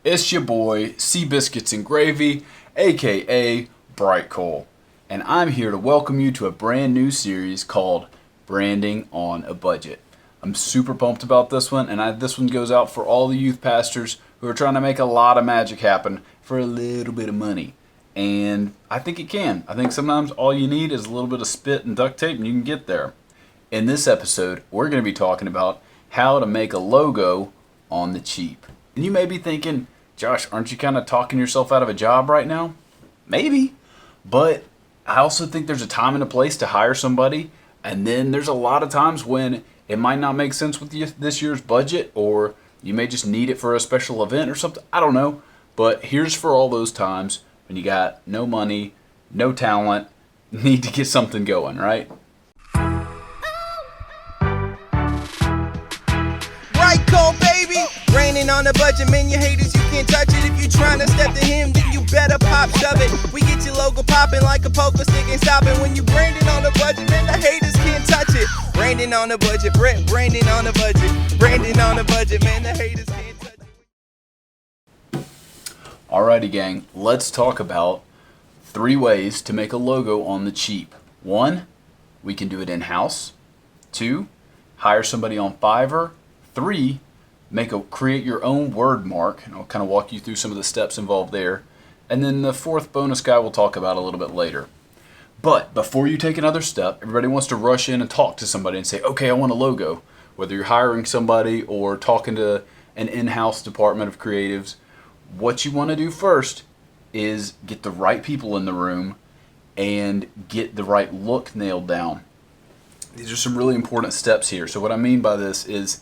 It's your boy, Sea Biscuits and Gravy, aka Bright Coal, and I'm here to welcome you to a brand new series called Branding on a Budget. I'm super pumped about this one, and this one goes out for all the youth pastors who are trying to make a lot of magic happen for a little bit of money. And I think it can. I think sometimes all you need is a little bit of spit and duct tape and you can get there. In this episode, we're going to be talking about how to make a logo on the cheap. And you may be thinking, Josh, aren't you kind of talking yourself out of a job right now? Maybe. But I also think there's a time and a place to hire somebody. And then there's a lot of times when it might not make sense with this year's budget, or you may just need it for a special event or something. I don't know. But here's for all those times when you got no money, no talent, need to get something going, right? Right, cold baby. Raining on a budget, man, your haters, you can't touch it. If you trying to step to him, then you better pop, shove it. We get your logo popping like a poker stick and stopping. When you branding on a budget, man, the haters can't touch it. Branding on a budget, branding on a budget. Branding on a budget, man, the haters can't touch it. Alrighty, gang, let's talk about 3 ways to make a logo on the cheap. 1, we can do it in-house. 2, hire somebody on Fiverr. 3, create your own word mark, and I'll kind of walk you through some of the steps involved there. And then the 4th bonus guy we'll talk about a little bit later. But before you take another step, everybody wants to rush in and talk to somebody and say, okay, I want a logo. Whether you're hiring somebody or talking to an in-house department of creatives, what you want to do first is get the right people in the room and get the right look nailed down. These are some really important steps here. So what I mean by this is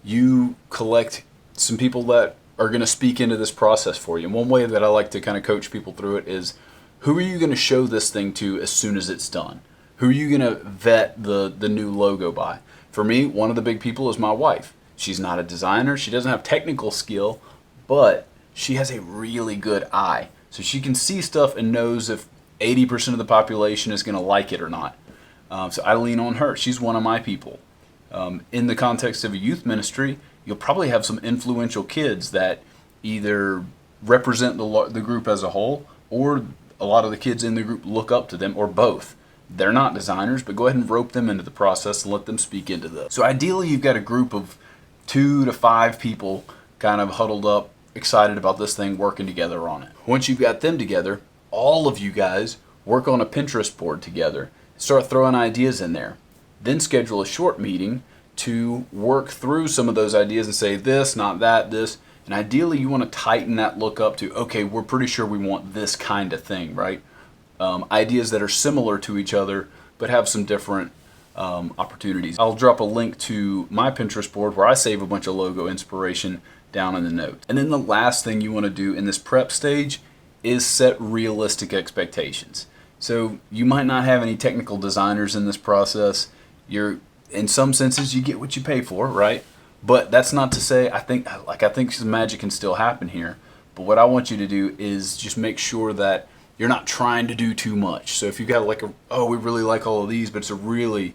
you collect some people that are going to speak into this process for you. And one way that I like to kind of coach people through it is, who are you going to show this thing to as soon as it's done? Who are you going to vet the new logo by? For me, one of the big people is my wife. She's not a designer. She doesn't have technical skill, but she has a really good eye. So she can see stuff and knows if 80% of the population is going to like it or not. So I lean on her. She's one of my people. In the context of a youth ministry, you'll probably have some influential kids that either represent the group as a whole, or a lot of the kids in the group look up to them, or both. They're not designers, but go ahead and rope them into the process and let them speak into this. So ideally, you've got a group of 2 to 5 people kind of huddled up, excited about this thing, working together on it. Once you've got them together, all of you guys work on a Pinterest board together. Start throwing ideas in there. Then schedule a short meeting to work through some of those ideas and say this, not that, this. And ideally you want to tighten that look up to, okay, we're pretty sure we want this kind of thing, right? Ideas that are similar to each other but have some different opportunities. I'll drop a link to my Pinterest board where I save a bunch of logo inspiration down in the notes. And then the last thing you want to do in this prep stage is set realistic expectations. So you might not have any technical designers in this process. In some senses, you get what you pay for, right? But that's not to say, I think some magic can still happen here. But what I want you to do is just make sure that you're not trying to do too much. So if you've got we really like all of these, but it's a really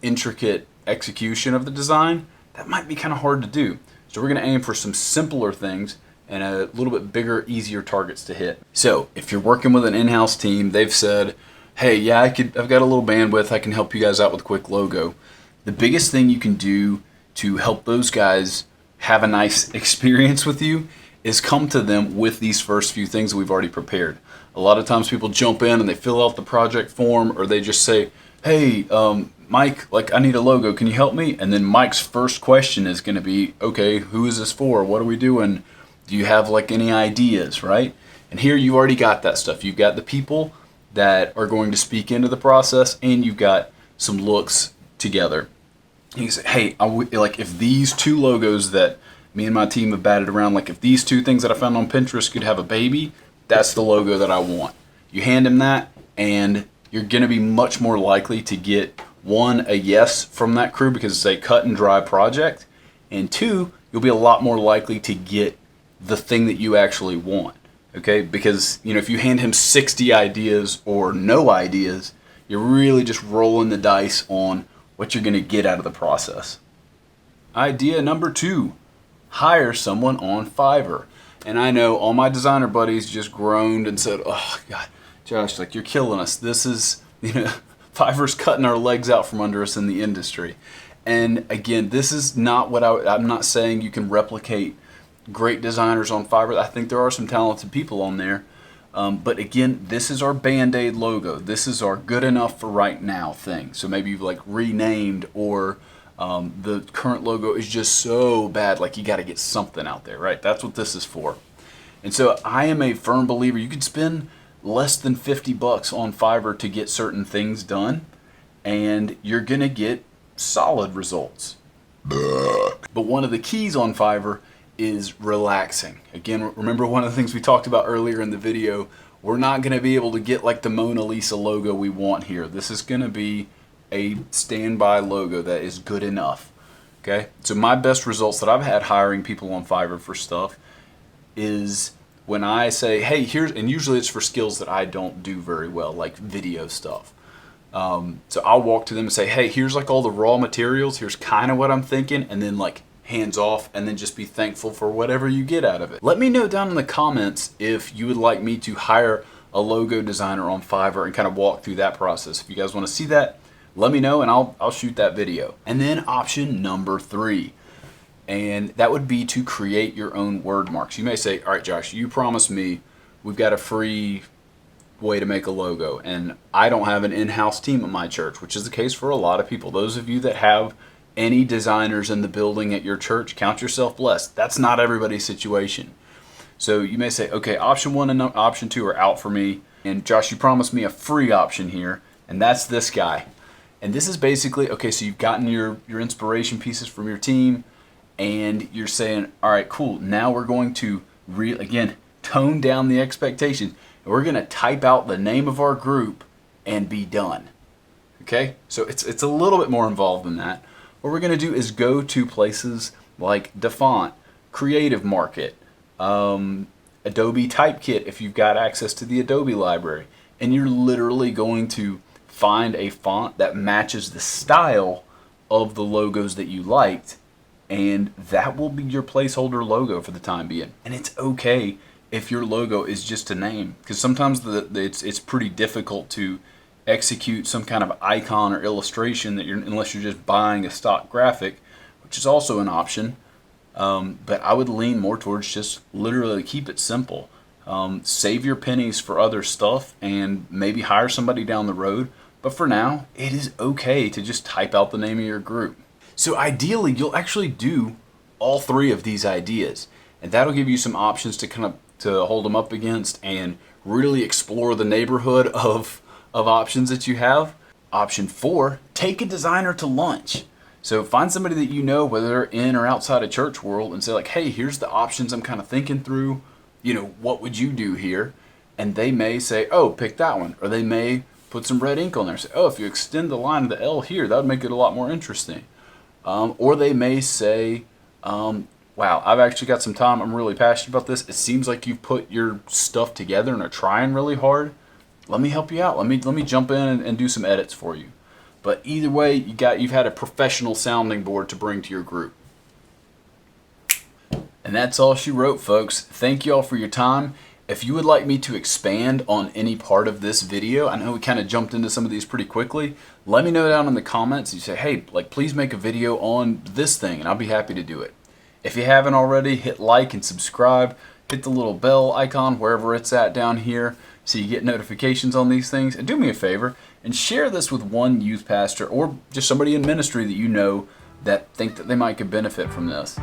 intricate execution of the design, that might be kind of hard to do. So we're going to aim for some simpler things and a little bit bigger, easier targets to hit. So if you're working with an in-house team, they've said, hey, yeah, I've got a little bandwidth, I can help you guys out with a quick logo. The biggest thing you can do to help those guys have a nice experience with you is come to them with these first few things that we've already prepared. A lot of times people jump in and they fill out the project form, or they just say, hey, Mike, I need a logo, can you help me? And then Mike's first question is going to be, okay, who is this for? What are we doing? Do you have any ideas, right? And here you've already got that stuff. You've got the people that are going to speak into the process, and you've got some looks together. You can say, hey, if these 2 logos that me and my team have batted around, if these 2 things that I found on Pinterest could have a baby, that's the logo that I want. You hand him that, and you're going to be much more likely to get, 1, a yes from that crew because it's a cut and dry project, and 2, you'll be a lot more likely to get the thing that you actually want. Okay, because if you hand him 60 ideas or no ideas, you're really just rolling the dice on what you're going to get out of the process. Idea number 2, hire someone on Fiverr. And I know all my designer buddies just groaned and said, oh God, Josh, like, you're killing us. This is, Fiverr's cutting our legs out from under us in the industry. And again, this is not what I'm not saying you can replicate great designers on Fiverr. I think there are some talented people on there. But again, this is our Band-Aid logo. This is our good enough for right now thing. So maybe you've like renamed, or the current logo is just so bad, like you got to get something out there, right? That's what this is for. And so I am a firm believer you could spend less than $50 on Fiverr to get certain things done, and you're going to get solid results. But one of the keys on Fiverr is relaxing. Again, remember one of the things we talked about earlier in the video, we're not going to be able to get like the Mona Lisa logo we want here. This is going to be a standby logo that is good enough. Okay, so my best results that I've had hiring people on Fiverr for stuff is when I say, hey, here's, and usually it's for skills that I don't do very well, like video stuff. So I'll walk to them and say, hey, here's like all the raw materials, here's kind of what I'm thinking, and then like hands off, and then just be thankful for whatever you get out of it. Let me know down in the comments if you would like me to hire a logo designer on Fiverr and kind of walk through that process. If you guys want to see that, let me know and I'll shoot that video. And then option number 3, and that would be to create your own word marks. You may say, all right, Josh, you promised me we've got a free way to make a logo, and I don't have an in-house team at my church, which is the case for a lot of people. Those of you that have any designers in the building at your church, count yourself blessed. That's not everybody's situation. So you may say, okay, option 1 and option 2 are out for me, and Josh, you promised me a free option here, and that's this guy. And this is basically, okay, so you've gotten your inspiration pieces from your team, and you're saying, all right, cool, now we're going to again tone down the expectations. We're going to type out the name of our group and be done. Okay, so it's a little bit more involved than that. What we're going to do is go to places like DaFont, Creative Market, Adobe Typekit if you've got access to the Adobe library, and you're literally going to find a font that matches the style of the logos that you liked, and that will be your placeholder logo for the time being. And it's okay if your logo is just a name, because sometimes it's pretty difficult to execute some kind of icon or illustration that unless you're just buying a stock graphic, which is also an option. But I would lean more towards just literally keep it simple. Save your pennies for other stuff and maybe hire somebody down the road. But for now, it is okay to just type out the name of your group. So ideally, you'll actually do all 3 of these ideas, and that'll give you some options to kind of to hold them up against and really explore the neighborhood of options that you have. Option 4, take a designer to lunch. So find somebody that you know, whether they're in or outside of church world, and say like, hey, here's the options I'm kind of thinking through. What would you do here? And they may say, oh, pick that one. Or they may put some red ink on there and say, oh, if you extend the line of the L here, that would make it a lot more interesting. Or they may say, wow, I've actually got some time. I'm really passionate about this. It seems like you've put your stuff together and are trying really hard. Let me help you out. Let me jump in and do some edits for you. But either way, you've had a professional sounding board to bring to your group. And that's all she wrote, folks. Thank you all for your time. If you would like me to expand on any part of this video, I know we kind of jumped into some of these pretty quickly. Let me know down in the comments. You say, hey, please make a video on this thing, and I'll be happy to do it. If you haven't already, hit like and subscribe. Hit the little bell icon wherever it's at down here so you get notifications on these things. And do me a favor and share this with one youth pastor or just somebody in ministry that you know that think that they might could benefit from this.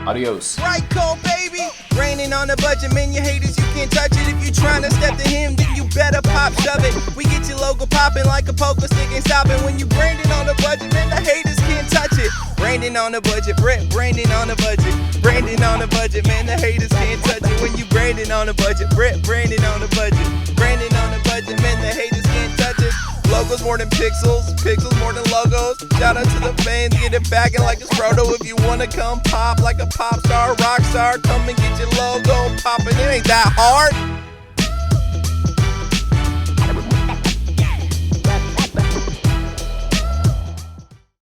Adios. Right, Cole, baby. Raining on the budget, man, you haters, you can't touch it. If you tryna step to him, then you better pop, shove it. We get your logo popping like a poker stick, ain't stopping. When you branding on the budget, man, the haters can't touch it. Branding on the budget, branding on the budget. Branding on the budget, man, the haters can't touch it. When you branding on the budget, branding on the budget. Branding on the budget, man, the haters can't touch it. Logos more than pixels, pixels more than logos. Shout out to the fans, get it back like it's Frodo. If you wanna come pop like a pop star, rock star, come and get your logo popping. It ain't that hard.